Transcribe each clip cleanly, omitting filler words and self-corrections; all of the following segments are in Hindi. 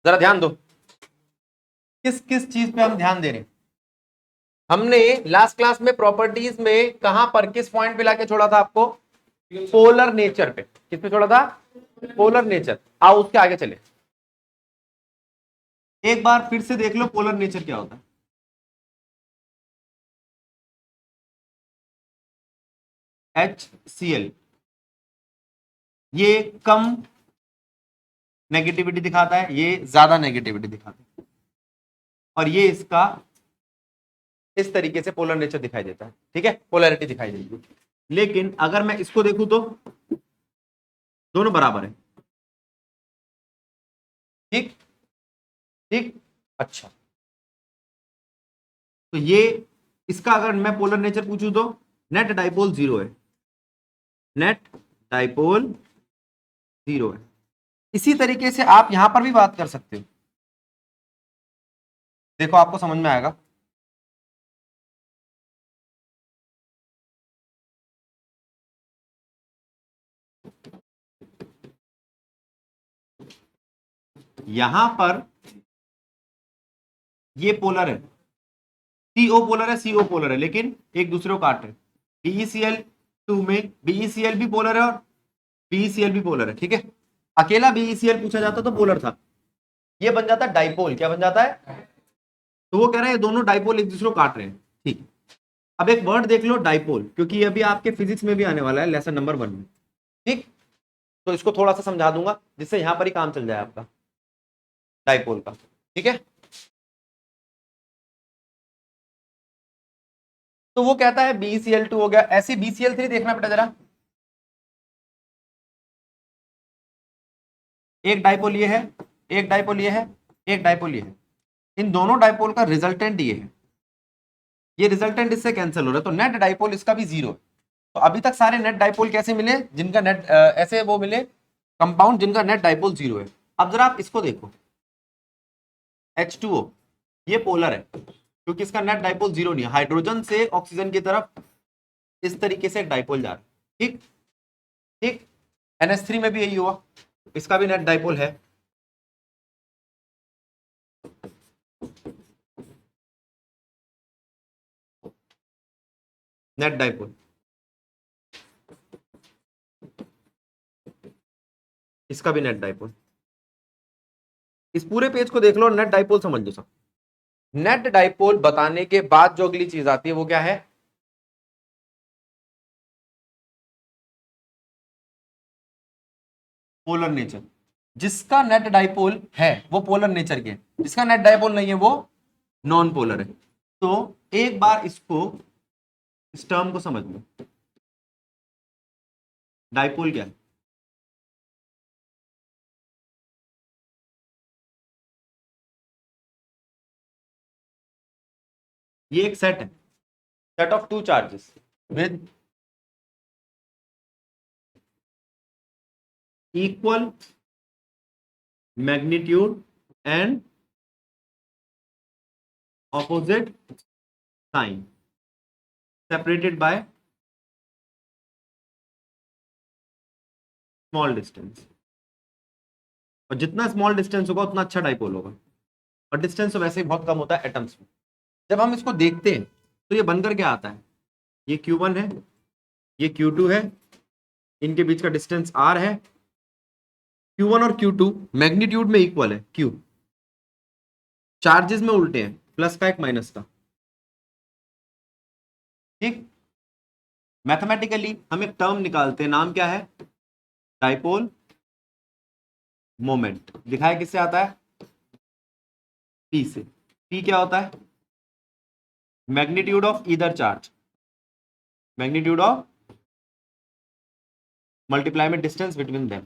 जरा ध्यान दो, किस किस चीज पे हम ध्यान दे रहे हैं। हमने लास्ट क्लास में प्रॉपर्टीज में कहां पर किस पॉइंट पे लाके छोड़ा था आपको, पोलर नेचर पे। किस पे छोड़ा था, पोलर नेचर। आओ उसके आगे चले, एक बार फिर से देख लो पोलर नेचर क्या होता है। HCl ये कम नेगेटिविटी दिखाता है, ये ज्यादा नेगेटिविटी दिखाता है, और ये इसका इस तरीके से पोलर नेचर दिखाई देता है। ठीक है, पोलैरिटी दिखाई देती है। लेकिन अगर मैं इसको देखूं तो दोनों बराबर है। ठीक ठीक, अच्छा, तो ये इसका अगर मैं पोलर नेचर पूछूं तो नेट डाइपोल 0 है, नेट डाइपोल 0 है। इसी तरीके से आप यहां पर भी बात कर सकते हो, देखो आपको समझ में आएगा। यहां पर ये पोलर है, CO पोलर है, CO पोलर है, लेकिन एक दूसरे को काट रहे हैं। BeCl2 में BeCl भी पोलर है और BeCl भी पोलर है। ठीक है, अकेला BeCl पूछा जाता तो पोलर था, ये बन जाता डाइपोल। क्या बन जाता है, तो वो कह रहे हैं दोनों डाइपोल एक दूसरे को काट रहे हैं। ठीक, अब एक वर्ड देख लो डाइपोल, क्योंकि ये अभी आपके फिजिक्स में भी आने वाला है लेसन नंबर 1 में। ठीक, तो इसको थोड़ा सा समझा दूंगा जिससे यहां पर ही काम चल जाए आपका डाइपोल का। ठीक है, तो वो कहता है BeCl2 हो गया, ऐसे BeCl3 देखना बेटा जरा। एक डाइपोल ये है, एक डाइपोल ये है, एक डाइपोल ये है। इन दोनों डाइपोल का रिजल्टेंट ये है, ये रिजल्टेंट इससे कैंसिल हो रहा है, तो नेट डाइपोल इसका भी 0 है। तो अभी तक सारे नेट डाइपोल कैसे मिले, जिनका नेट ऐसे वो मिले कंपाउंड जिनका नेट डाइपोल 0 है। अब जरा आप इसको देखो, H2O ये पोलर है क्योंकि इसका नेट डाइपोल 0 नहीं है, हाइड्रोजन से ऑक्सीजन की तरफ इस तरीके से एक डाइपोल जा रहा है। ठीक ठीक, NH3 में भी यही हुआ, इसका भी नेट डाइपोल है। नेट डाइपोल, इसका भी नेट डाइपोल। इस पूरे पेज को देख लो, नेट डाइपोल समझ लो सब। नेट डाइपोल बताने के बाद जो अगली चीज आती है वो क्या है, पोलर नेचर। जिसका नेट डाइपोल है वो पोलर नेचर के, जिसका नेट डाइपोल नहीं है वो नॉन पोलर है। तो एक बार इसको, इस टर्म को समझ लो, डाइपोल क्या है। ये एक सेट है, set of two charges with equal magnitude and opposite sign separated by small distance. और जितना स्मॉल डिस्टेंस होगा उतना अच्छा डाइपोल होगा, और डिस्टेंस तो वैसे ही बहुत कम होता है एटम्स में। जब हम इसको देखते हैं तो ये बनकर क्या आता है, ये Q1 है, ये Q2 है, इनके बीच का डिस्टेंस R है। Q1 और Q2 मैग्नीट्यूड में इक्वल है, Q चार्जेस में उल्टे हैं, प्लस का एक माइनस का। ठीक, मैथमेटिकली हम एक टर्म निकालते हैं, नाम क्या है, डाइपोल मोमेंट। दिखाया किससे आता है, P से। P क्या होता है, magnitude of either charge, magnitude of multiply में डिस्टेंस बिटवीन देम।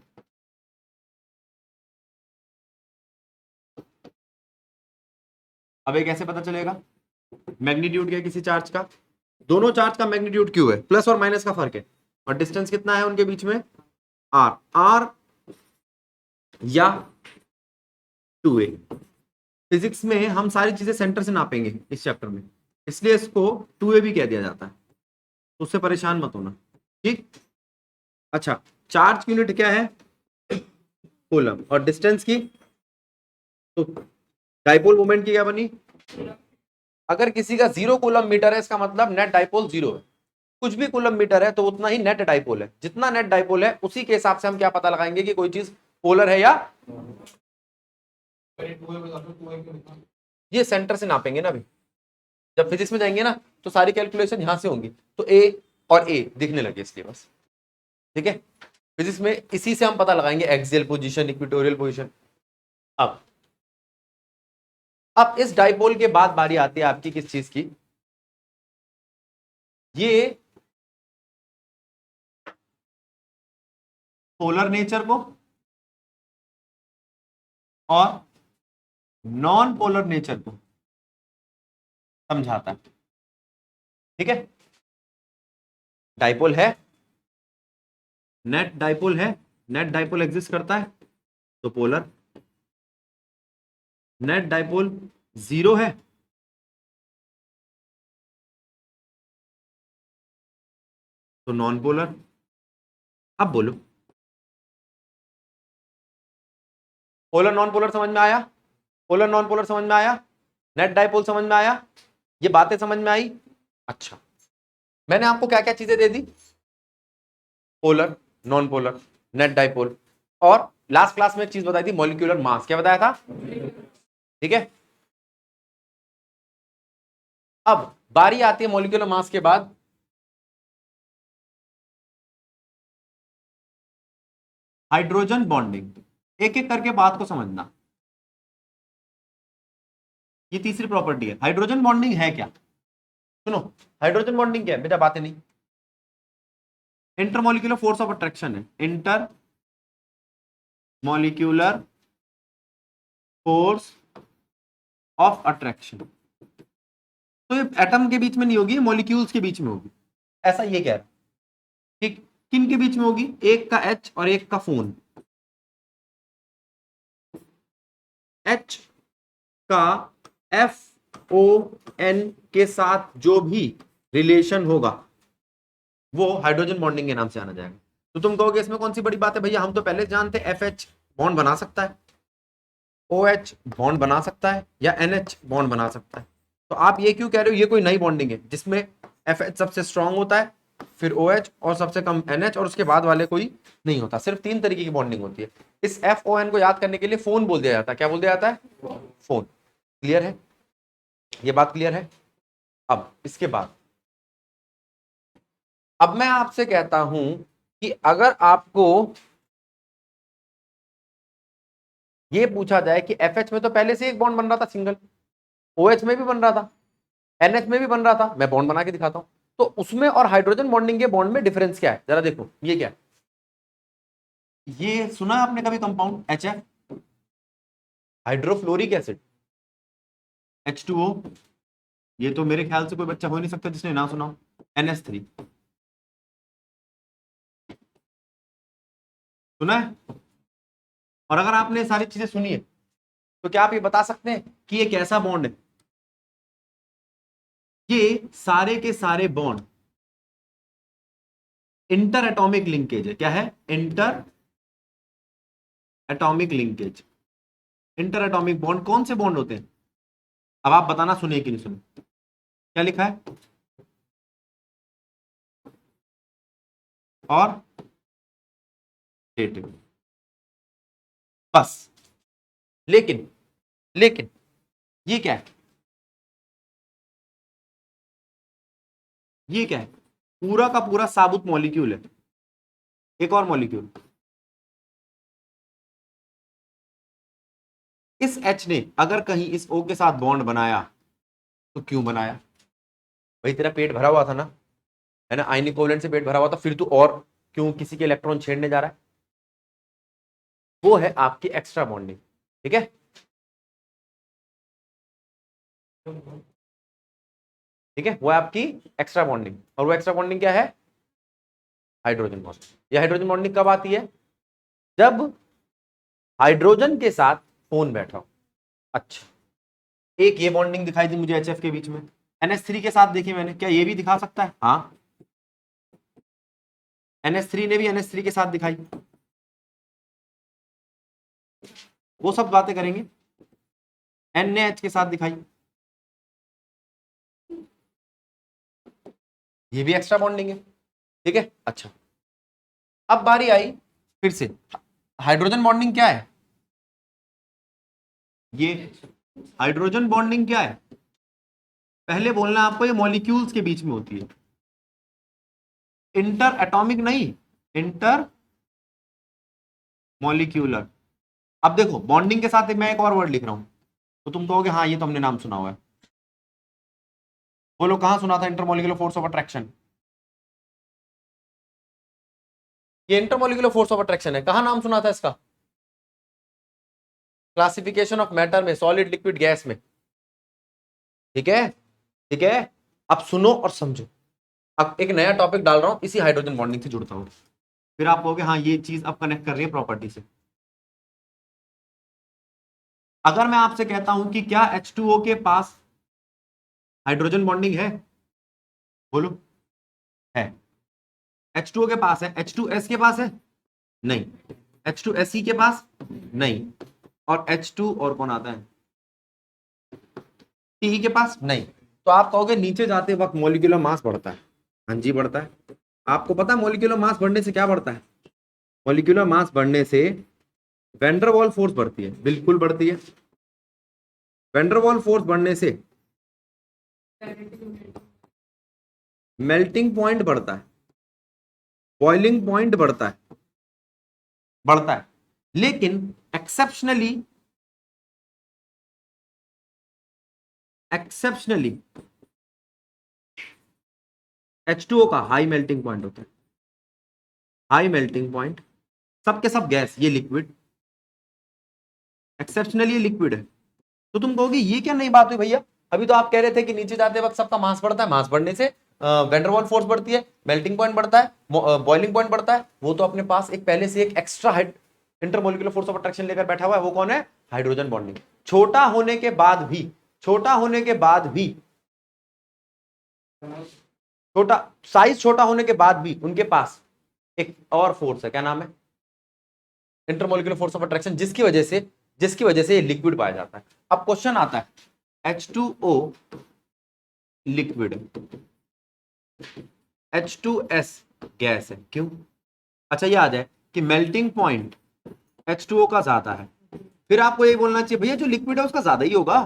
अब ये कैसे पता चलेगा, मैग्नीट्यूड क्या किसी चार्ज का, दोनों चार्ज का मैग्नीट्यूड Q है, प्लस और माइनस का फर्क है, और डिस्टेंस कितना है उनके बीच में, R। R या 2a। फिजिक्स में हम सारी चीजें सेंटर से नापेंगे इस चैप्टर में, इसलिए इसको 2a भी कह दिया जाता है, उससे परेशान मत होना। ठीक, अच्छा, चार्ज की यूनिट क्या है, कूलम, और डिस्टेंस की तो डाइपोल मोमेंट की क्या बनी, अगर किसी का 0 कूलम मीटर है इसका मतलब नेट डाइपोल 0 है, कुछ भी कूलम मीटर है तो उतना ही नेट डाइपोल है, जितना नेट डाइपोल है उसी के हिसाब से हम क्या पता लगाएंगे कि कोई चीज पोलर है या, ये सेंटर से नापेंगे ना अभी, जब फिजिक्स में जाएंगे ना तो सारी कैलकुलेशन यहां से होंगी, तो ए और ए दिखने लगे इसलिए बस, ठीक है। फिजिक्स में इसी से हम पता लगाएंगे एक्सियल पोजीशन, इक्वेटोरियल पोजीशन। अब इस डाइपोल के बाद बारी आती है आपकी किस चीज की, ये पोलर नेचर को और नॉन पोलर नेचर को समझाता है, ठीक है। डाइपोल है, नेट डाइपोल है, नेट डाइपोल एग्जिस्ट करता है तो पोलर, नेट डाइपोल 0 है तो नॉन पोलर। अब बोलो, पोलर नॉन पोलर समझ में आया, पोलर नॉन पोलर समझ में आया, नेट डाइपोल समझ में आया, ये बातें समझ में आई। अच्छा, मैंने आपको क्या क्या चीजें दे दी, polar, non polar, net dipole, और लास्ट क्लास में एक चीज बताई थी मॉलिक्यूलर मास, क्या बताया था, ठीक है। अब बारी आती है मॉलिक्यूलर मास के बाद हाइड्रोजन बॉन्डिंग, एक एक करके बात को समझना। ये तीसरी प्रॉपर्टी है, हाइड्रोजन बॉन्डिंग है क्या, सुनो, हाइड्रोजन बॉन्डिंग क्या है बेटा, बातें नहीं, इंटरमोलिकुलर फोर्स ऑफ अट्रैक्शन है, inter molecular force of attraction, तो ये एटम के बीच में नहीं होगी, मॉलिक्यूल्स के बीच में होगी, ऐसा ये कह रहा है, ठीक। किन के बीच में होगी, एक का एच और एक का फोन, एच का एफ ओ एन के साथ जो भी रिलेशन होगा वो हाइड्रोजन बॉन्डिंग के नाम से आना जाएगा। तो तुम कहोगे इसमें कौन सी बड़ी बात है भैया, हम तो पहले जानते एफ एच बॉन्ड बना सकता है, ओ एच बॉन्ड बना सकता है, या एन एच बॉन्ड बना सकता है, तो आप ये क्यों कह रहे हो ये कोई नई बॉन्डिंग है जिसमें एफ एच सबसे स्ट्रांग होता है, फिर ओ एच और सबसे कम एन एच, और उसके बाद वाले कोई नहीं होता, सिर्फ 3 तरीके की बॉन्डिंग होती है। इस एफ ओ एन को याद करने के लिए फोन बोल दिया जाता है, क्या बोल दिया जाता है, फोन। क्लियर है, ये बात क्लियर है। अब इसके बाद अब मैं आपसे कहता हूं कि अगर आपको ये पूछा जाए कि एफ में तो पहले से एक बॉन्ड बन रहा था सिंगल, ओ एच में भी बन रहा था, एन एच में भी बन रहा था, मैं बॉन्ड बना के दिखाता हूं, तो उसमें और हाइड्रोजन बॉन्डिंग के बॉन्ड में डिफरेंस क्या है, जरा देखो ये क्या है, ये सुना आपने कभी compound H F, hydrofluoric acid, H2O, ये तो मेरे ख्याल से कोई बच्चा हो नहीं सकता जिसने ना सुना, NH3 सुना है। और अगर आपने सारी चीजें सुनी है तो क्या आप ये बता सकते हैं कि ये कैसा बॉन्ड है, ये सारे के सारे बॉन्ड इंटर एटॉमिक लिंकेज है, क्या है, inter atomic linkage. Inter atomic bond कौन से बॉन्ड होते हैं, अब आप बताना सुने कि नहीं सुने, क्या लिखा है, और डेटिव, बस। लेकिन लेकिन ये क्या है, ये क्या है, पूरा का पूरा साबुत मॉलिक्यूल है, एक और मॉलिक्यूल, इस H ने अगर कहीं इस O के साथ बॉन्ड बनाया तो क्यों बनाया, भाई तेरा पेट भरा हुआ था ना, है ना, आयनिक कोवलेंट से पेट भरा हुआ था, फिर तू और क्यों किसी के इलेक्ट्रॉन छेड़ने जा रहा है, वो है आपकी एक्स्ट्रा बॉन्डिंग, ठीक है। ठीक है, वो है आपकी एक्स्ट्रा बॉन्डिंग, और वो एक्स्ट्रा बॉन्डिंग क्या है, हाइड्रोजन बॉन्डिंग। ये हाइड्रोजन बॉन्डिंग कब आती है, जब हाइड्रोजन के साथ फोन बैठा हो। अच्छा, एक ये बॉन्डिंग दिखाई दी मुझे एच एफ के बीच में, NH3 के साथ देखी मैंने, क्या ये भी दिखा सकता है, हाँ, NH3 ने भी NH3 के साथ दिखाई, वो सब बातें करेंगे। N ने H के साथ दिखाई, ये भी एक्स्ट्रा बॉन्डिंग है, ठीक है। अच्छा, अब बारी आई फिर से, हाइड्रोजन बॉन्डिंग क्या है? ये हाइड्रोजन बॉन्डिंग क्या है? पहले बोलना आपको, ये मॉलिक्यूल्स के बीच में होती है, इंटर एटॉमिक नहीं, इंटर मॉलिक्यूलर। अब देखो बॉन्डिंग के साथ मैं एक और वर्ड लिख रहा हूं, तो तुम कहोगे हाँ ये तो हमने नाम सुना हुआ है। बोलो कहां सुना था इंटरमोलिकुलर फोर्स ऑफ अट्रैक्शन? ये इंटरमोलिकुलर फोर्स ऑफ अट्रैक्शन है, कहां नाम सुना था इसका? क्लासिफिकेशन ऑफ मैटर में, सॉलिड लिक्विड गैस में, ठीक है, ठीक है। अब सुनो और समझो, अब एक नया टॉपिक डाल रहा हूं, इसी हाइड्रोजन बॉन्डिंग से जुड़ता हूं, फिर आप कहोगे हाँ ये चीज अब कनेक्ट कर रही है प्रॉपर्टी से। अगर मैं आपसे कहता हूं कि क्या H2O के पास हाइड्रोजन बॉन्डिंग है, बोलो। है। H2O के पास है, H2S के पास है नहीं, H2SE के पास नहीं, और H2 और कौन आता है, TE के पास नहीं। तो आप कहोगे नीचे जाते वक्त मॉलिक्यूलर मास बढ़ता है, हाँ जी बढ़ता है। आपको पता है मॉलिक्यूलर मास बढ़ने से क्या बढ़ता है? मॉलिक्यूलर मास बढ़ने से वैन डर वाल फोर्स बढ़ती है, बिल्कुल बढ़ती है। वैन डर वाल फोर्स बढ़ने से मेल्टिंग पॉइंट बढ़ता है, बॉइलिंग पॉइंट बढ़ता है। लेकिन एक्सेप्शनली H2O का हाई मेल्टिंग पॉइंट होता है, हाई मेल्टिंग पॉइंट। सबके सब गैस, ये लिक्विड, एक्सेप्शनली ये लिक्विड है। तो तुम कहोगे ये क्या नई बात हुई भैया, अभी तो आप कह रहे थे कि नीचे जाते वक्त सबका मास बढ़ता है, मास बढ़ने से वैन डर वाल फोर्स बढ़ती है, मेल्टिंग पॉइंट बढ़ता है, बॉइलिंग पॉइंट बढ़ता है। वो तो अपने पास एक पहले से एक extra intermolecular force of attraction लेकर बैठा हुआ है, वो कौन है? Hydrogen bonding. छोटा होने के बाद भी, छोटा होने के बाद भी, छोटा साइज छोटा होने के बाद भी उनके पास एक और फोर्स है, क्या नाम है? इंटरमोलिकुलर फोर्स ऑफ अट्रैक्शन, जिसकी वजह से ये लिक्विड पाया जाता है। अब क्वेश्चन आता है, H2O लिक्विड, H2S गैस है, क्यों? अच्छा ये आ जाए कि मेल्टिंग पॉइंट H2O का ज्यादा है, फिर आपको ये बोलना चाहिए भैया जो लिक्विड है उसका ज्यादा ही होगा,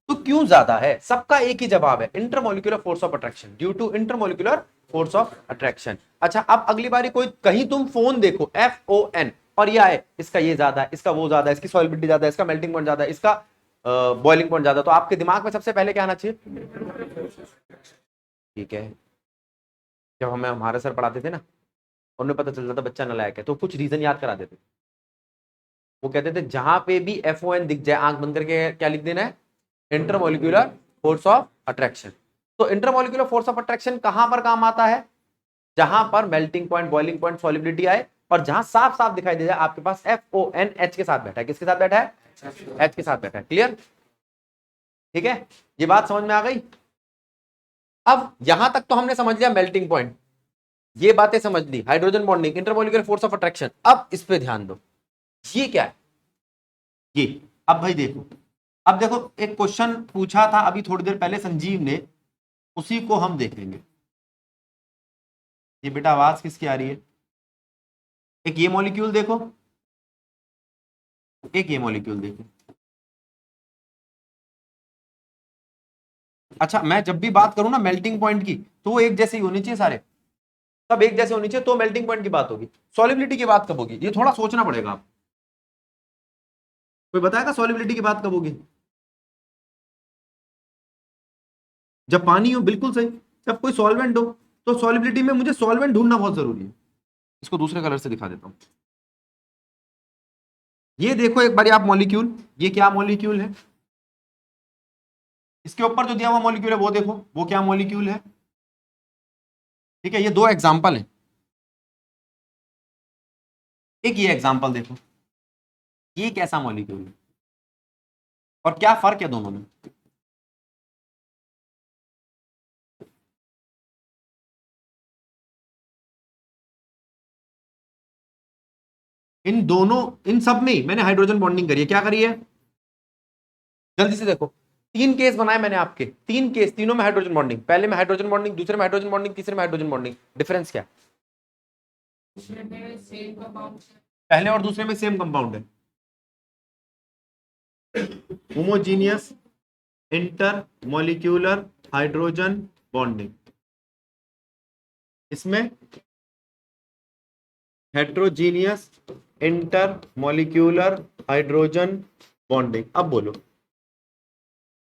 तो क्यों ज्यादा है? सबका एक ही जवाब है, intermolecular force of attraction, due to intermolecular force of attraction. अच्छा अब अगली बारी कोई कहीं तुम फोन देखो FON और ये आए इसका ये ज्यादा है, इसका वो ज्यादा है, इसकी सॉल्युबिलिटी ज्यादा है, इसका मेल्टिंग पॉइंट ज्यादा है, इसका बॉइलिंग पॉइंट ज्यादा, तो आपके दिमाग में सबसे पहले क्या आना चाहिए? ठीक है, जब हमें हमारे सर पढ़ाते थे ना, उन्हें पता चलता था बच्चा नालायक है, तो कुछ रीजन याद करा देते, वो कहते थे जहां पे भी FON दिख जाए आंख बंद करके क्या लिख देना है? Intermolecular force of attraction. तो इंटरमोलिकुलर फोर्स ऑफ अट्रैक्शन कहां पर काम आता है? जहां पर melting point, boiling point, solubility आए, और जहां साफ साफ दिखाई दे जाए आपके पास FON H के साथ बैठा है। किसके साथ बैठा है? H के साथ बैठा है। क्लियर? ठीक है, ये बात समझ में आ गई। अब यहां तक तो हमने समझ लिया मेल्टिंग पॉइंट, ये बातें समझ ली, hydrogen bonding, intermolecular force of attraction. अब इस पे ध्यान दो, ये क्या है? ये अब भाई देखो, अब देखो एक क्वेश्चन पूछा था अभी थोड़ी देर पहले संजीव ने, उसी को हम देखेंगे। ये बेटा आवाज किसकी आ रही है? एक ये मॉलिक्यूल देखो, एक ये मॉलिक्यूल देखो। अच्छा मैं जब भी बात करूं ना मेल्टिंग पॉइंट की, तो वो एक जैसे ही होनी चाहिए, सारे सब एक जैसे होनी चाहिए, तो मेल्टिंग पॉइंट की बात होगी। सॉलिबिलिटी की बात कब होगी, ये थोड़ा सोचना पड़ेगा। आप कोई बताएगा सॉलिबिलिटी की बात कब होगी? जब पानी हो, बिल्कुल सही। जब कोई सॉल्वेंट हो, तो सॉलिबिलिटी में मुझे सॉल्वेंट ढूंढना बहुत जरूरी है। इसको दूसरे कलर से दिखा देता हूं। ये देखो एक बार आप मॉलिक्यूल, ये क्या मॉलिक्यूल है? इसके ऊपर जो दिया हुआ मॉलिक्यूल है वो देखो, वो क्या मॉलिक्यूल है? ठीक है, ये दो एग्जांपल है, एक ये एग्जांपल देखो, ये कैसा मॉलिक्यूल है और क्या फर्क है दोनों में? इन दोनों, इन सब में मैंने हाइड्रोजन बॉन्डिंग करी है, क्या करी है? जल्दी से देखो, 3 केस बनाए मैंने आपके, 3 केस, तीनों में हाइड्रोजन बॉन्डिंग, पहले में हाइड्रोजन बॉन्डिंग, दूसरे में हाइड्रोजन बॉन्डिंग, तीसरे में हाइड्रोजन बॉन्डिंग। डिफरेंस क्या? पहले और दूसरे में सेम कंपाउंड है। Homogeneous inter molecular hydrogen bonding, इसमें heterogeneous inter molecular hydrogen bonding. अब बोलो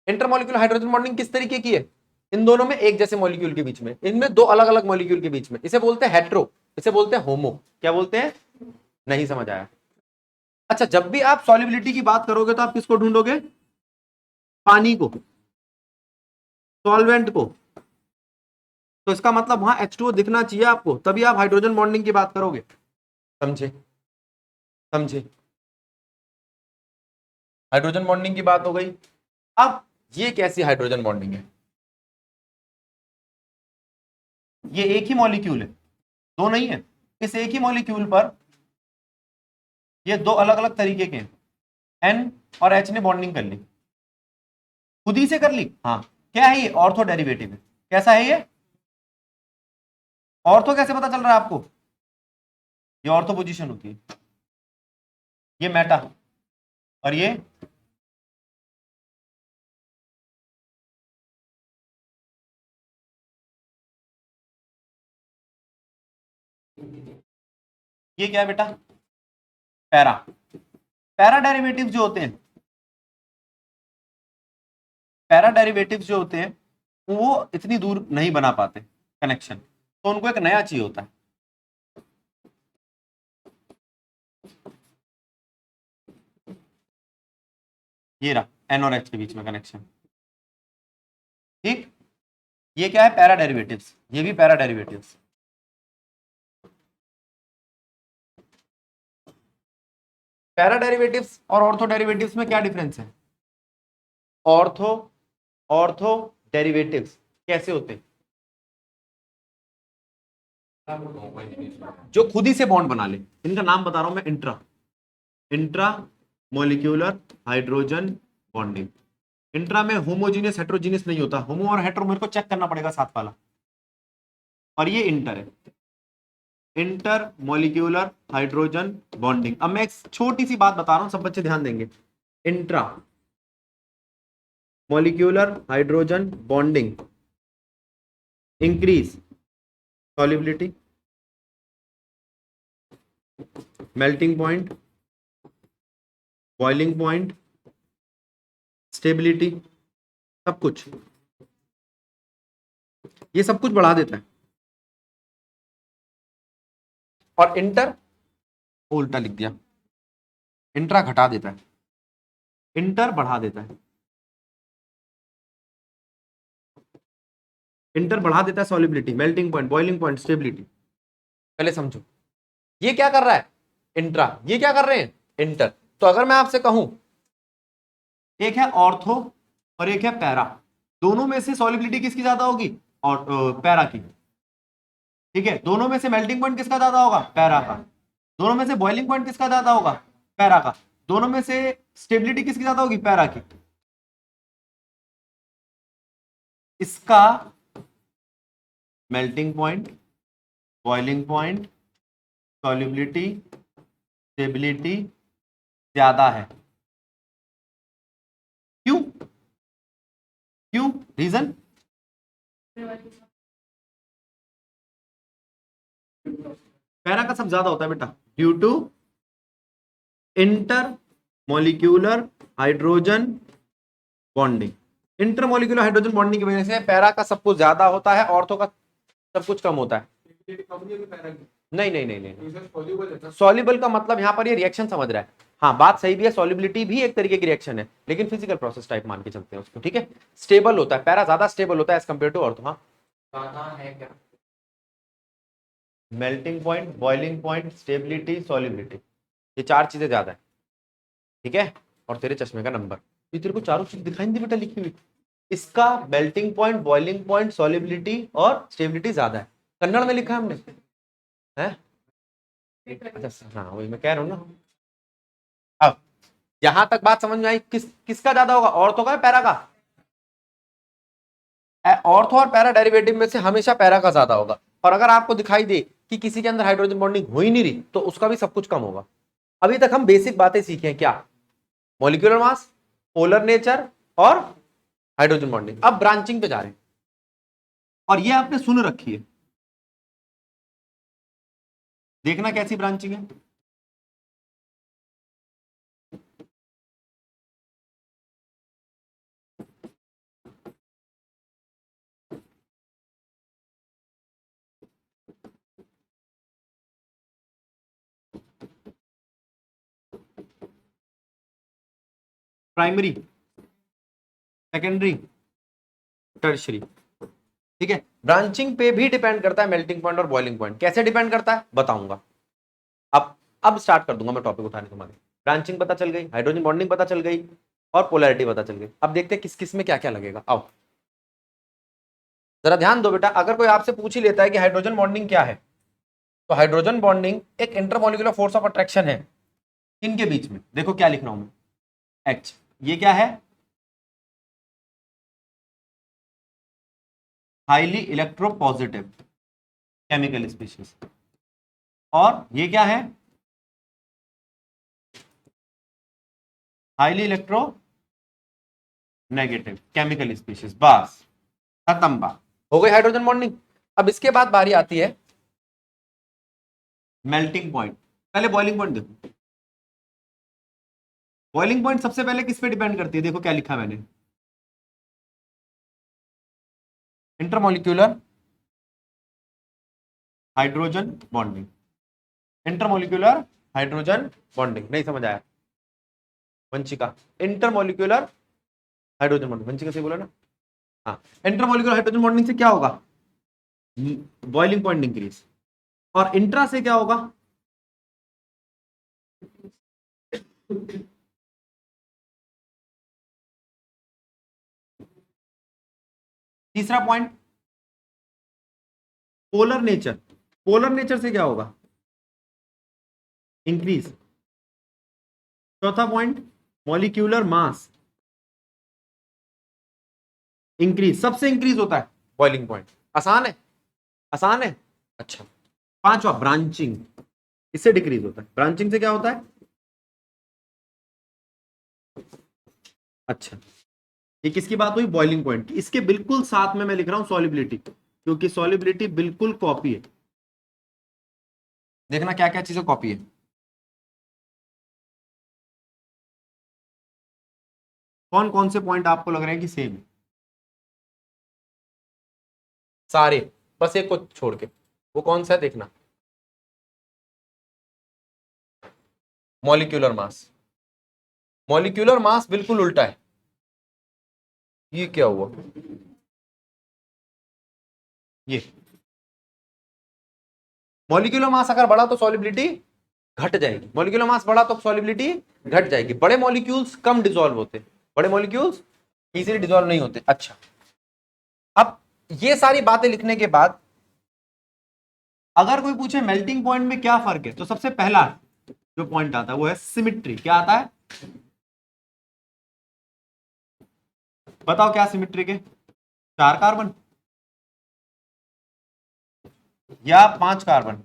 इंटरमॉलिक्यूलर हाइड्रोजन बॉन्डिंग किस तरीके की है? इन दोनों में एक जैसे मॉलिक्यूल के बीच में, इनमें दो अलग अलग मॉलिक्यूल के बीच में, इसे बोलते हैं हेट्रो, इसे बोलते हैं होमो। क्या बोलते हैं? नहीं समझ आया? अच्छा, जब भी आप सॉल्युबिलिटी की बात करोगे तो आप किसको ढूंढोगे? पानी को, सॉल्वेंट को। तो इसका मतलब वहां H2O दिखना चाहिए आपको, तभी आप हाइड्रोजन बॉन्डिंग की बात करोगे। समझे? समझे? हाइड्रोजन बॉन्डिंग की बात हो गई। अब ये कैसी हाइड्रोजन बॉन्डिंग है? ये एक ही मॉलिक्यूल है, दो नहीं है। इस एक ही मॉलिक्यूल पर ये दो अलग अलग तरीके के हैं। N और H ने बॉन्डिंग कर ली, खुद ही से कर ली। हाँ, क्या है ये? ऑर्थो डेरिवेटिव है। कैसा है ये? ऑर्थो कैसे पता चल रहा है आपको? ये ऑर्थो पोजीशन होती है, ये मेटा, और ये क्या है बेटा? पैरा। पैरा डेरिवेटिव जो होते हैं, पैरा डेरिवेटिव जो होते हैं वो इतनी दूर नहीं बना पाते कनेक्शन, तो उनको एक नया चाहिए होता है। ये रहा N और H के बीच में कनेक्शन। ठीक, ये क्या है? Para derivatives. ये भी पैरा डेरिवेटिव्स। पैरा डेरिवेटिव्स और ऑर्थो डेरिवेटिव्स में क्या डिफरेंस है? ऑर्थो ऑर्थो डेरिवेटिव्स कैसे होते हैं? जो खुद ही से बॉन्ड बना ले। इनका नाम बता रहा हूं मैं, intra intra molecular hydrogen bonding. Intra में होमोजीनियस हेट्रोजीनियस नहीं होता, होमो और हेट्रो मेरे को चेक करना पड़ेगा साथ वाला, और ये इंटर है, इंटर मॉलिक्यूलर हाइड्रोजन बॉन्डिंग। अब मैं एक छोटी सी बात बता रहा हूं, सब बच्चे ध्यान देंगे। Intra molecular hydrogen bonding increase solubility, melting point, boiling point, stability, सब कुछ, ये सब कुछ बढ़ा देता है। और इंटर उल्टा लिख दिया, इंट्रा घटा देता है, इंटर बढ़ा देता है। इंटर बढ़ा देता है solubility, melting point, boiling point, stability. पहले समझो, ये क्या कर रहा है? इंट्रा। ये क्या कर रहे हैं? इंटर। तो अगर मैं आपसे कहूं एक है ऑर्थो और एक है पैरा, दोनों में से सॉल्युबिलिटी किसकी ज्यादा होगी? और पैरा की। ठीक है, दोनों में से मेल्टिंग पॉइंट किसका ज्यादा होगा? पैरा का। दोनों में से बॉइलिंग पॉइंट किसका ज्यादा होगा? पैरा का। दोनों में से स्टेबिलिटी किसकी ज्यादा होगी? पैरा की। इसका melting point, boiling point, solubility, stability ज्यादा है। क्यों? क्यों? रीजन? पैरा का सब ज्यादा होता है बेटा, due to inter molecular hydrogen bonding. Inter molecular hydrogen bonding की वजह से पैरा का सब कुछ ज्यादा होता है, ऑर्थो का सब कुछ कम होता है। नहीं नहीं नहीं नहीं, सॉल्युबल का मतलब यहाँ पर ये रिएक्शन समझ रहा है। हाँ, बात सही भी है, सॉल्युबिलिटी भी एक तरीके की रिएक्शन है, लेकिन फिजिकल प्रोसेस टाइप मान के चलते हैं उसको। ठीक है, स्टेबल होता है, पैरा ज्यादा स्टेबल होता है एज कंपेयर टू ऑर्थो। हाँ, है क्या? Melting point, boiling point, stability, solubility, ये 4 चीजें ज्यादा है। ठीक है, और तेरे चश्मे का नंबर। ये तेरे को चारों चीज दिखाई नहीं दी बेटा लिखी हुई? इसका melting point, boiling point, solubility और स्टेबिलिटी ज्यादा है। कन्नड़ में लिखा है हमने, है? अच्छा हाँ, वही मैं कह रहा हूँ ना। अब यहां तक बात समझ में आई? किसका ज्यादा होगा, ऑर्थो का या पैरा का? ऑर्थो और पैरा डेरिवेटिव में से हमेशा पैरा का ज्यादा होगा। और अगर आपको दिखाई दे कि किसी के अंदर हाइड्रोजन बॉन्डिंग हो ही नहीं रही तो उसका भी सब कुछ कम होगा। अभी तक हम बेसिक बातें सीखे हैं, क्या? मॉलिक्यूलर मास, पोलर नेचर और हाइड्रोजन बॉन्डिंग। अब ब्रांचिंग पे जा रहे हैं, और ये आपने सुन रखी है, देखना कैसी ब्रांचिंग है। प्राइमरी, सेकेंडरी, टर्शरी, ठीक है। ब्रांचिंग पे भी डिपेंड करता है मेल्टिंग पॉइंट और बॉइलिंग पॉइंट। कैसे डिपेंड करता है बताऊंगा। अब स्टार्ट कर दूंगा मैं टॉपिक उठाने तुम्हारे। ब्रांचिंग पता चल गई, हाइड्रोजन बॉन्डिंग पता चल गई, और पोलैरिटी पता चल गई। अब देखते हैं किस किस में क्या क्या लगेगा। आओ जरा ध्यान दो बेटा, अगर कोई आपसे पूछ ही लेता है कि हाइड्रोजन बॉन्डिंग क्या है, तो हाइड्रोजन बॉन्डिंग एक इंटरमॉलिक्यूलर फोर्स ऑफ अट्रैक्शन है इनके बीच में। देखो क्या लिख रहा हूं मैं, एच। ये क्या है? Highly electropositive chemical species. और ये क्या है? Highly electro negative chemical species. बस खत्म बात, हो गई हाइड्रोजन बॉन्डिंग। अब इसके बाद बारी आती है मेल्टिंग पॉइंट। पहले बॉइलिंग पॉइंट देखो। बॉइलिंग पॉइंट सबसे पहले किस पे डिपेंड करती है? देखो क्या लिखा मैंने, intermolecular hydrogen bonding. Intermolecular hydrogen bonding, नहीं समझ आया Vanshika? Intermolecular hydrogen bonding, Vanshika से बोला ना? हाँ, इंटरमॉलिक्यूलर हाइड्रोजन बॉन्डिंग से क्या होगा? Boiling point increase. और इंट्रा से क्या होगा? तीसरा point polar nature. Polar nature से क्या होगा? इंक्रीज। चौथा पॉइंट मॉलिक्यूलर मास, इंक्रीज। सबसे इंक्रीज होता है बॉइलिंग पॉइंट। आसान है, आसान है। अच्छा, पांचवा ब्रांचिंग, इससे डिक्रीज होता है। ब्रांचिंग से क्या होता है? अच्छा, ये किसकी बात हुई? बॉइलिंग पॉइंट की। इसके बिल्कुल साथ में मैं लिख रहा हूं सॉलिबिलिटी, क्योंकि सॉलिबिलिटी बिल्कुल कॉपी है। देखना क्या क्या चीजें कॉपी है। कौन कौन से पॉइंट आपको लग रहे हैं कि सेम है? सारे, बस एक को छोड़ के। वो कौन सा है देखना, मॉलिक्यूलर मास। मॉलिक्यूलर मास बिल्कुल उल्टा है। ये क्या हुआ? ये मॉलिक्यूलर मास अगर बढ़ा तो सॉलिबिलिटी घट जाएगी, मॉलिक्यूलर मास बढ़ा तो सॉलिबिलिटी घट जाएगी। बड़े मॉलिक्यूल्स कम डिसॉल्व होते, बड़े मॉलिक्यूल्स इजीली डिसॉल्व नहीं होते। अच्छा, अब ये सारी बातें लिखने के बाद अगर कोई पूछे मेल्टिंग पॉइंट में क्या फर्क है, तो सबसे पहला जो पॉइंट आता है वो है सिमिट्री। क्या आता है? बताओ क्या सिमिट्री के? 4 कार्बन या 5 कार्बन?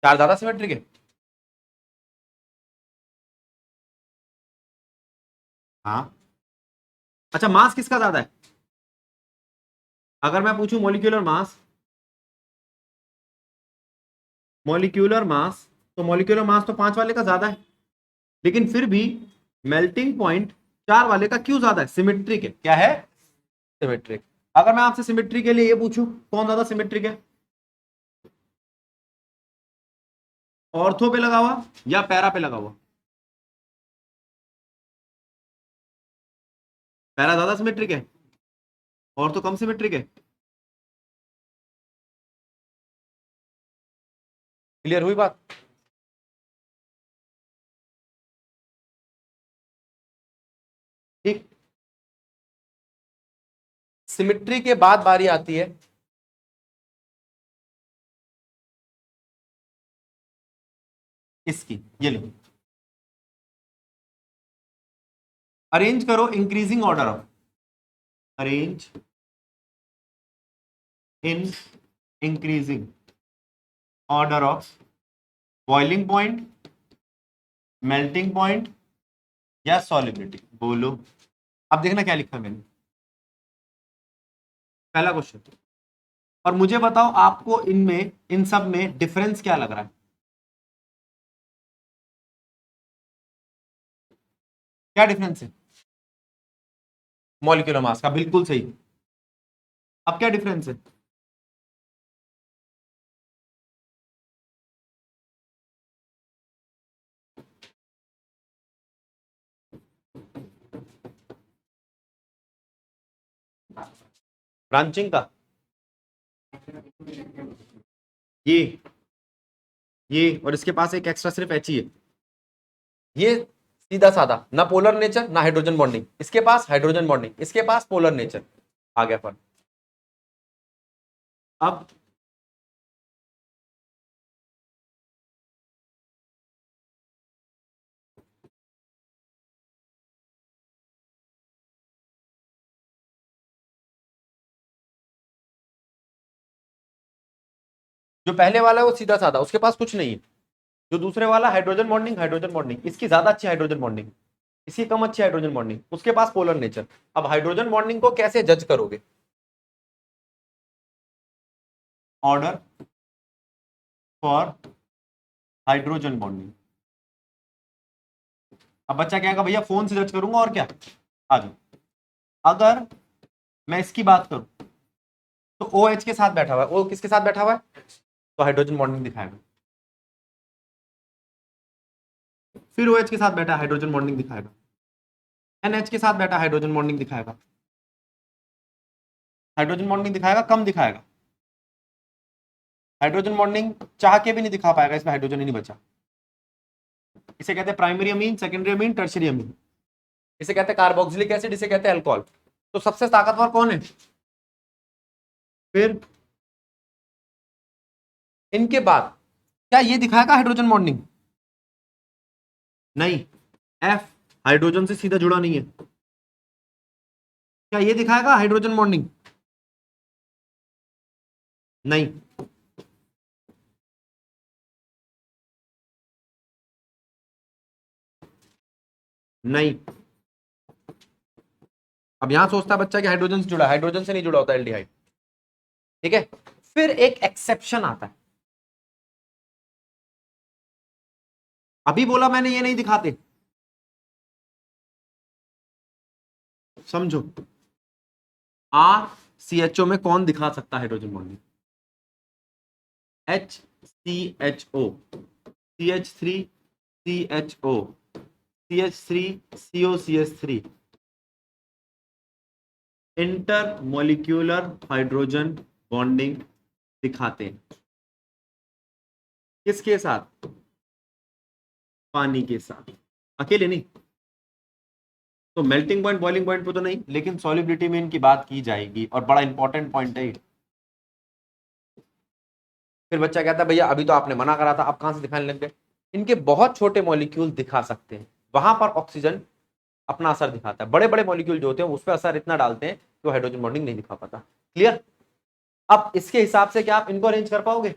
4 ज्यादा सिमेट्रिक है। हाँ, अच्छा, मास किसका ज्यादा है? अगर मैं पूछूं मॉलिक्यूलर मास, मॉलिक्यूलर मास, तो मॉलिक्यूलर मास तो 5 वाले का ज्यादा है, लेकिन फिर भी मेल्टिंग पॉइंट 4 वाले का क्यों ज्यादा है? सिमेट्रिक है। क्या है? सिमेट्रिक। अगर मैं आपसे सिमेट्री के लिए ये पूछूं कौन ज्यादा सिमेट्रिक है, ऑर्थो पे लगा हुआ या पैरा पे लगा हुआ? पैरा ज्यादा सिमेट्रिक है, ऑर्थो कम सिमेट्रिक है। क्लियर हुई बात? ठीक। सिमेट्री के बाद बारी आती है इसकी, ये लो, अरेंज करो increasing order of, arrange in increasing order of boiling point, melting point या सॉलिबिलिटी। बोलो अब देखना क्या लिखा मैंने, पहला क्वेश्चन। और मुझे बताओ आपको इनमें, इन सब में डिफरेंस क्या लग रहा है, क्या डिफरेंस है? मॉलिक्यूलर मास का, बिल्कुल सही। अब क्या डिफरेंस है? ब्रांचिंग का, ये और इसके पास एक एक्स्ट्रा सिर्फ एच ही है। ये सीधा साधा, ना पोलर नेचर ना हाइड्रोजन बॉन्डिंग, इसके पास हाइड्रोजन बॉन्डिंग, इसके पास पोलर नेचर, आ गया फर्क। अब जो पहले वाला है वो सीधा साधा, उसके पास कुछ नहीं है। जो दूसरे वाला हाइड्रोजन बॉन्डिंग, हाइड्रोजन बॉन्डिंग, इसकी ज्यादा अच्छी हाइड्रोजन बॉन्डिंग, इसकी कम अच्छी हाइड्रोजन बॉन्डिंग, उसके पास पोलर नेचर। अब हाइड्रोजन बॉन्डिंग को कैसे जज करोगे? Order for hydrogen bonding. अब बच्चा क्या कहेगा, भैया फोन से जज करूंगा और क्या, आ जाओ। अगर मैं इसकी बात करूं तो ओ OH के साथ बैठा हुआ है, ओ किसके साथ बैठा हुआ है, तो हाइड्रोजन बॉन्डिंग दिखाएगा। फिर OH के साथ बैठा हाइड्रोजन बॉन्डिंग दिखाएगा, NH के साथ बैठा हाइड्रोजन बॉन्डिंग दिखाएगा, हाइड्रोजन बॉन्डिंग दिखाएगा, कम दिखाएगा। हाइड्रोजन बॉन्डिंग चाह के भी नहीं दिखा पाएगा, इसमें हाइड्रोजन ही नहीं बचा। इसे कहते हैं primary amine, secondary amine, tertiary amine. इसे कहते हैं कार्बोक्सिलिक एसिड, इसे कहते हैं अल्कोहल। तो सबसे ताकतवर कौन है? फिर इनके बाद क्या ये दिखाएगा हाइड्रोजन बॉन्डिंग? नहीं, F हाइड्रोजन से सीधा जुड़ा नहीं है। क्या ये दिखाएगा हाइड्रोजन बॉन्डिंग? नहीं। नहीं। अब यहां सोचता बच्चा कि हाइड्रोजन से जुड़ा, हाइड्रोजन से नहीं जुड़ा होता एल्डिहाइड, ठीक है। फिर एक एक्सेप्शन आता है, अभी बोला मैंने ये नहीं दिखाते, समझो। RCHO में कौन दिखा सकता है hydrogen bonding? HCHO, CH3 CHO, CH3 COCH3, inter molecular hydrogen bonding दिखाते हैं। किसके साथ? पानी के साथ, अकेले नहीं। तो मेल्टिंग पॉइंट, बॉइलिंग पॉइंट पे तो नहीं, लेकिन सॉलिबिलिटी में इनकी बात की जाएगी और बड़ा इंपॉर्टेंट पॉइंट है। फिर बच्चा कहता है भैया अभी तो आपने मना करा था, अब कहां से दिखाने लग गए? इनके बहुत छोटे मॉलिक्यूल दिखा सकते हैं, वहां पर ऑक्सीजन अपना असर दिखाता है। बड़े बड़े मॉलिक्यूल जो होते हैं उस पर असर इतना डालते हैं कि हाइड्रोजन बॉन्डिंग नहीं दिखा पाता। क्लियर? अब इसके हिसाब से क्या आप इनको अरेंज कर पाओगे,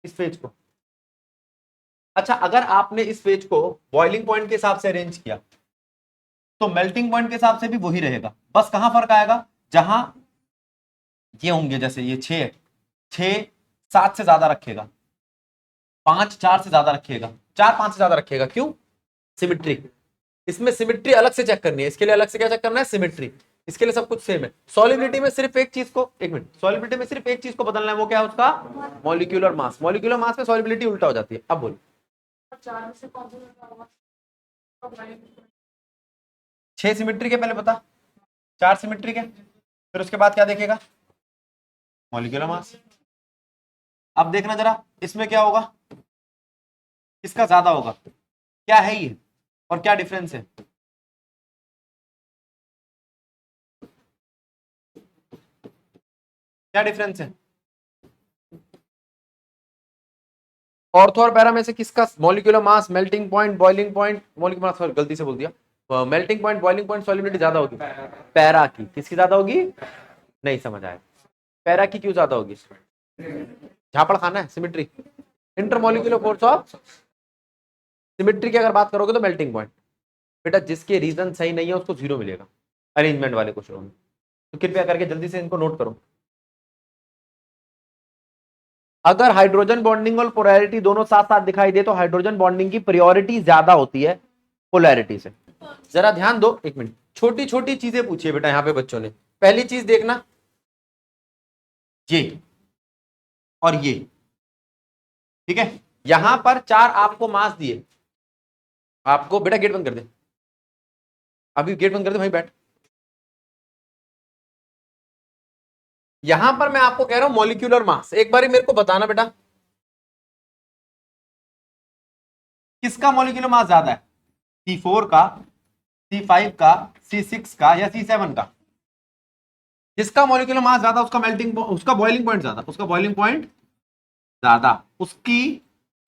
इस पेज को? अच्छा, अगर आपने इस पेज को बॉइलिंग पॉइंट के हिसाब से अरेंज किया तो मेल्टिंग पॉइंट के हिसाब से भी वही रहेगा, बस कहां फर्क आएगा, जहां ये होंगे, जैसे ये 6 6 7 से ज्यादा रखेगा, 5 4 से ज्यादा रखेगा, 4 5 से ज्यादा रखेगा। क्यों? सिमिट्री। इसमें सिमिट्री अलग से चेक करनी है, इसके लिए अलग से क्या चेक करना है? सिमिट्री। इसके लिए सब कुछ सेम है। सॉलिबिलिटी में सिर्फ एक चीज को, एक मिनट, सॉलिबिलिटी में सिर्फ एक चीज को बदलना है, वो क्या है उसका? Molecular mass. मॉलिक्यूलर मास में सॉलिबिलिटी उल्टा हो जाती है। अब बोलो, 6 सिमिट्री के पहले बता, 4 सिमिट्री के, फिर उसके बाद क्या देखेगा? Molecular mass. अब देखना जरा इसमें क्या होगा, किसका ज्यादा होगा, क्या है ये और क्या डिफरेंस है? क्या डिफरेंस है? ऑर्थो और पैरा में से किसका molecular mass, melting point, boiling point, molecular mass, गलती से बोल दिया, melting point, boiling point, solubility ज्यादा होगी पैरा की। किसकी ज्यादा होगी? नहीं समझ आया। पैरा की क्यों ज्यादा होगी? झापड़ खाना है, symmetry. Intermolecular force of symmetry की अगर बात करोगे तो मेल्टिंग पॉइंट। बेटा जिसके रीजन सही नहीं है उसको 0 मिलेगा अरेंजमेंट वाले क्वेश्चनों में, तो कृपया करके जल्दी से इनको नोट करो। अगर हाइड्रोजन बॉन्डिंग और पोलैरिटी दोनों साथ साथ दिखाई दे तो हाइड्रोजन बॉन्डिंग की प्रायोरिटी ज्यादा होती है पोलैरिटी से। जरा ध्यान दो, एक मिनट, छोटी छोटी चीजें पूछिए बेटा यहां पे बच्चों ने। पहली चीज देखना, ये और ये, ठीक है। यहां पर 4 आपको मास दिए, आपको बेटा गेट बंद कर दे, अभी गेट बंद कर दे भाई, बैठ। यहां पर मैं आपको कह रहा हूं मॉलिक्यूलर मास, एक बार मेरे को बताना बेटा किसका मॉलिक्यूलर मास ज्यादा है, C4 का, C5 का, C6 का या C7 का? जिसका मॉलिक्यूलर मास ज्यादा उसका मेल्टिंग, उसका बॉइलिंग पॉइंट ज्यादा, उसका बॉइलिंग पॉइंट ज्यादा, उसकी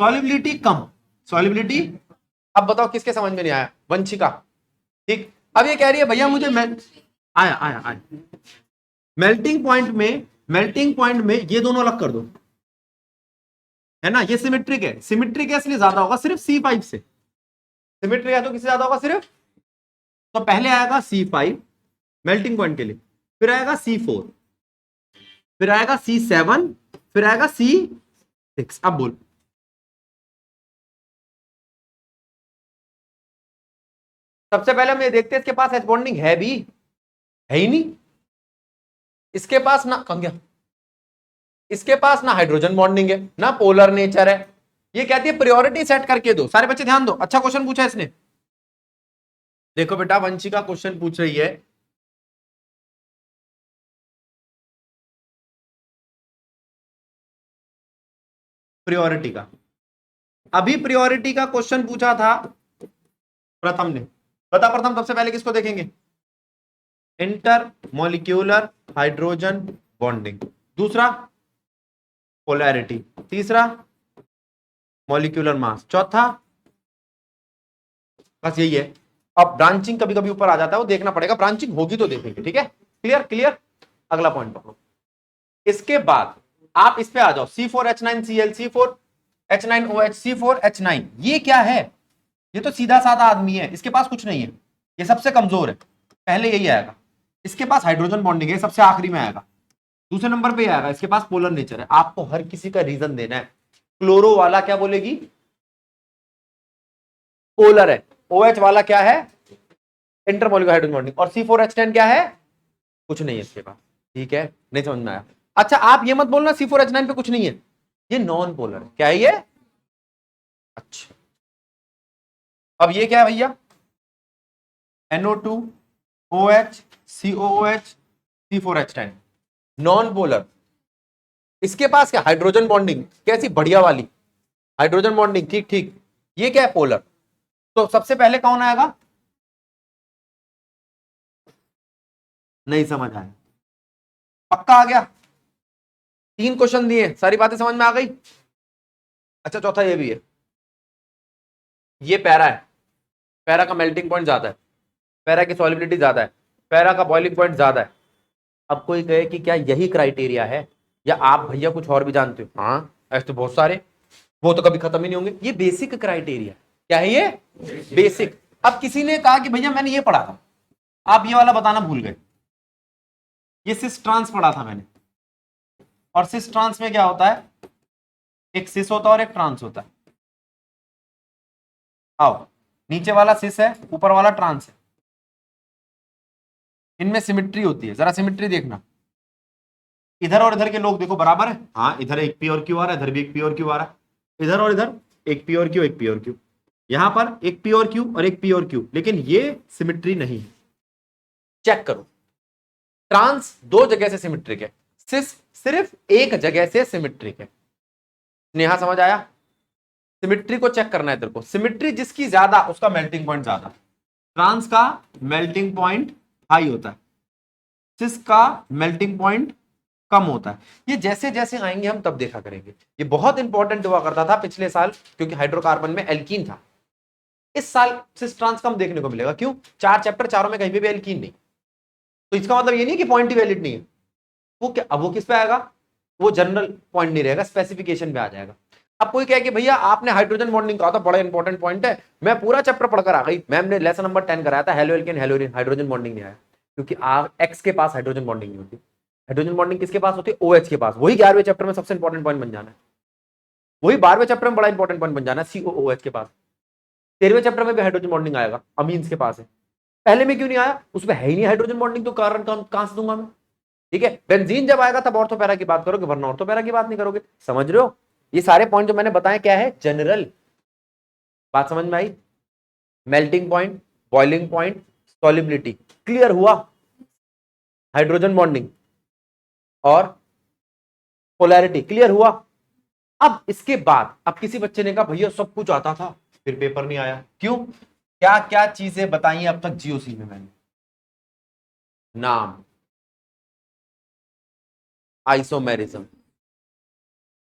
सॉल्युबिलिटी कम, सॉल्युबिलिटी। अब बताओ किसके समझ में नहीं आया? वंशिका, ठीक। अब ये कह रही है भैया मुझे आया आया आया मेल्टिंग पॉइंट में ये दोनों अलग कर दो, है ना, ये सिमेट्रिक है, सिमेट्रिक है इसलिए ज्यादा होगा सिर्फ C5 से। सिमेट्रिक है तो किससे ज्यादा होगा सिर्फ? तो पहले आएगा C5 मेल्टिंग पॉइंट के लिए, फिर आएगा C4, फिर आएगा C7, फिर आएगा C6। अब बोल, सबसे पहले हम ये देखते हैं इसके पास एच बॉन्डिंग है भी, है ही नहीं। इसके पास ना, कहां गया, इसके पास ना हाइड्रोजन बॉन्डिंग है ना पोलर नेचर है। ये कहती है प्रायोरिटी सेट करके दो। सारे बच्चे ध्यान दो, अच्छा क्वेश्चन पूछा इसने। देखो बेटा वंशिका क्वेश्चन पूछ रही है, प्रायोरिटी का। अभी प्रायोरिटी का क्वेश्चन पूछा था प्रथम ने। बता प्रथम सबसे पहले किसको देखेंगे? इंटर मॉलिक्यूलर हाइड्रोजन बॉन्डिंग, दूसरा पोलैरिटी, तीसरा मॉलिक्यूलर मास, चौथा, बस यही है। अब ब्रांचिंग कभी कभी ऊपर आ जाता है, वो देखना पड़ेगा, ब्रांचिंग होगी तो देखेंगे, ठीक है। क्लियर क्लियर, अगला पॉइंट पकड़ो। इसके बाद आप इस पे आ जाओ, C4H9Cl, C4H9OH, C4H9, ये क्या है? ये तो सीधा साधा आदमी है, इसके पास कुछ नहीं है, ये सबसे कमजोर है, पहले यही आएगा। इसके पास हाइड्रोजन बॉन्डिंग है, सबसे आखिरी में आएगा, दूसरे नंबर पे आएगा, इसके पास पोलर नेचर है। आपको हर किसी का रीजन देना है। क्लोरो वाला क्या बोलेगी? पोलर है। OH वाला क्या है? Intermolecular hydrogen bonding. और C4H10 क्या है? कुछ नहीं है इसके पास, ठीक है, नहीं समझ में आया? अच्छा आप ये मत बोलना C4H9 पे कुछ नहीं है, ये नॉन पोलर है। क्या है ये? अच्छा अब ये क्या है भैया? NO2 OH COOH C4H10, non polar. इसके पास क्या? हाइड्रोजन बॉन्डिंग, कैसी बढ़िया वाली हाइड्रोजन बॉन्डिंग, ठीक ठीक। ये क्या है? पोलर। तो सबसे पहले कौन आएगा? नहीं समझ आया? पक्का आ गया? 3 क्वेश्चन दिए, सारी बातें समझ में आ गई? अच्छा चौथा ये भी है, ये पैरा है, पैरा का मेल्टिंग पॉइंट ज्यादा है, पैरा की सॉल्युबिलिटी ज्यादा है, पैरा का बॉइलिंग पॉइंट ज्यादा है। अब कोई कहे कि क्या यही क्राइटेरिया है, या आप भैया कुछ और भी जानते हो? हाँ ऐसे तो बहुत सारे, वो तो कभी खत्म ही नहीं होंगे। ये बेसिक क्राइटेरिया। क्या है ये? बेसिक। अब किसी ने कहा कि भैया मैंने ये पढ़ा था, आप ये वाला बताना भूल गए, ये सिस ट्रांस पढ़ा था मैंने, और सिस ट्रांस में क्या होता है? एक सिस होता है और एक ट्रांस होता है। आओ, नीचे वाला सिस है, ऊपर वाला ट्रांस है, इनमें सिमिट्री होती है, जरा सिमिट्री देखना। इधर और इधर के लोग देखो बराबर है, हाँ इधर एक पी और क्यू आ रहा है, इधर भी एक पी और क्यू आ रहा है, इधर और इधर एक पी और क्यू, एक पी और क्यू, यहां पर एक पी और क्यू और एक पी और क्यू, लेकिन ये सिमिट्री नहीं है। चेक करो, ट्रांस 2 जगह से सिमिट्रिक है, सिस सिर्फ एक जगह से सिमिट्रिक है। नेहा समझ आया? सिमिट्री को चेक करना है तेरे को, सिमिट्री जिसकी ज्यादा उसका मेल्टिंग पॉइंट ज्यादा। ट्रांस का मेल्टिंग पॉइंट हाई होता है, सिस का मेल्टिंग पॉइंट कम होता है। ये जैसे जैसे आएंगे हम तब देखा करेंगे। ये बहुत इंपॉर्टेंट हुआ करता था पिछले साल, क्योंकि हाइड्रोकार्बन में एल्कीन था, इस साल सिस ट्रांस का हम देखने को मिलेगा। क्यों? 4 चैप्टर, चारों में कहीं पे भी एल्कीन नहीं, तो इसका मतलब ये नहीं कि पॉइंट ही वैलिड नहीं है। वो क्या, अब वो किस पे आएगा? वो जनरल पॉइंट नहीं रहेगा, स्पेसिफिकेशन पे आ जाएगा। अब कोई कहे कि भैया आपने हाइड्रोजन बॉन्डिंग कहा था, बड़ा इंपॉर्टेंट पॉइंट है, मैं पूरा चैप्टर पढ़कर आ गई, मैम ने लेसन नंबर 10 कराया था, हेलो एल्केन हेलोरिन, हाइड्रोजन बॉन्डिंग नहीं आया, क्योंकि एक्स के पास हाइड्रोजन बॉन्डिंग नहीं होती। हाइड्रोजन बॉन्डिंग किसके पास होती है? OH के पास। वही 11वें चैप्टर में सबसे इंपॉर्टेंट पॉइंट बन जाना है, वही 12वें चैप्टर में बड़ा इंपॉर्टेंट पॉइंट बन जाना है, COOH के पास। 13वें चैप्टर में भी हाइड्रोजन बॉन्डिंग आएगा, अमीन्स के पास है। पहले में क्यों नहीं आया? उसमें है ही नहीं हाइड्रोजन बॉन्डिंग, तो कारण कहां से दूंगा मैं? ठीक है, बेंजीन जब आएगा तब ऑर्थोपैरा की बात करोगे, वरना ऑर्थोपैरा की बात नहीं करोगे। समझ रहे हो? ये सारे पॉइंट जो मैंने बताए क्या है? जनरल। बात समझ में आई? Melting point, boiling point, solubility clear हुआ, हाइड्रोजन बॉन्डिंग और पोलैरिटी क्लियर हुआ। अब इसके बाद अब किसी बच्चे ने कहा भैया सब कुछ आता था फिर पेपर नहीं आया, क्यों? क्या क्या चीजें बताई अब तक जीओसी में मैंने? नाम, आइसोमेरिज्म,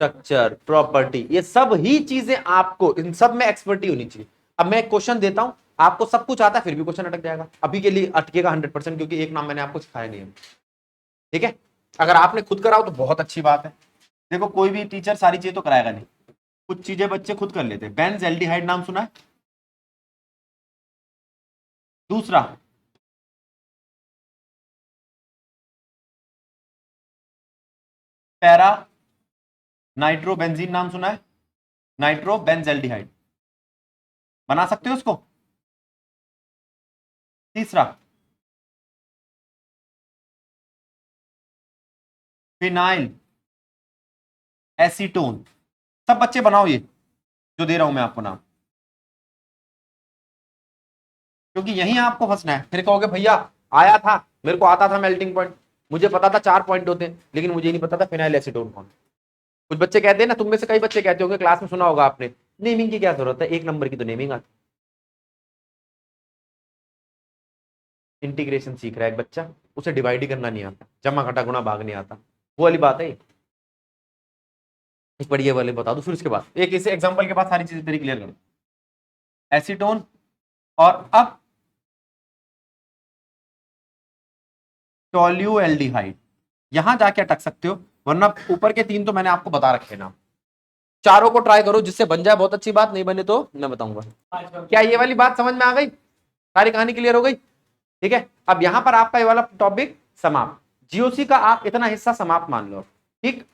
स्ट्रक्चर, प्रॉपर्टी, ये सब ही चीजें आपको, इन सब में एक्सपर्टी होनी चाहिए। अब मैं एक क्वेश्चन देता हूं, आपको सब कुछ आता है फिर भी क्वेश्चन अटक जाएगा, अभी के लिए अटकेगा 100%, क्योंकि एक नाम मैंने आपको सिखाया नहीं है। ठीक है, अगर आपने खुद कराओ तो बहुत अच्छी बात है। देखो कोई भी टीचर सारी चीजें तो कराएगा नहीं, कुछ चीजें बच्चे खुद कर लेते हैं। बेंजल्डिहाइड नाम सुना है? दूसरा पैरा नाइट्रोबेंजीन नाम सुना है? नाइट्रोबेंजल्डिहाइड, बना सकते हो उसको? तीसरा फिनाइल एसीटोन। सब बच्चे बनाओ ये जो दे रहा हूं मैं आपको नाम, क्योंकि यहीं आपको फंसना है। फिर कहोगे भैया आया था, मेरे को आता था मेल्टिंग पॉइंट, मुझे पता था 4 पॉइंट होते हैं, लेकिन मुझे नहीं पता था फिनाइल एसीटोन कौन। कुछ बच्चे कहते हैं ना, तुम में से कई बच्चे कहते होंगे, क्लास में सुना होगा आपने, नेमिंग की क्या जरूरत है, 1 नंबर की तो नेमिंग आती। इंटीग्रेशन सीख रहा है एक बच्चा, उसे डिवाइड ही करना नहीं आता, जमा घटा गुणा भाग नहीं आता, वो वाली बात है। इस पर ये वाले बता दो, फिर उसके बाद एक इसे एग्जांपल के बाद सारी चीजें तेरी क्लियर करो। एसीटोन और अब टोल्यूएल्डिहाइड, यहां जाके अटक सकते हो, वरना ऊपर के 3 तो मैंने आपको बता रखे ना। चारों को ट्राई करो, जिससे बन जाए बहुत अच्छी बात, नहीं बने तो मैं बताऊंगा। क्या ये वाली बात समझ में आ गई? सारी कहानी क्लियर हो गई? ठीक है, अब यहां पर आपका ये वाला टॉपिक समाप्त, जीओसी का आप इतना हिस्सा समाप्त मान लो। ठीक,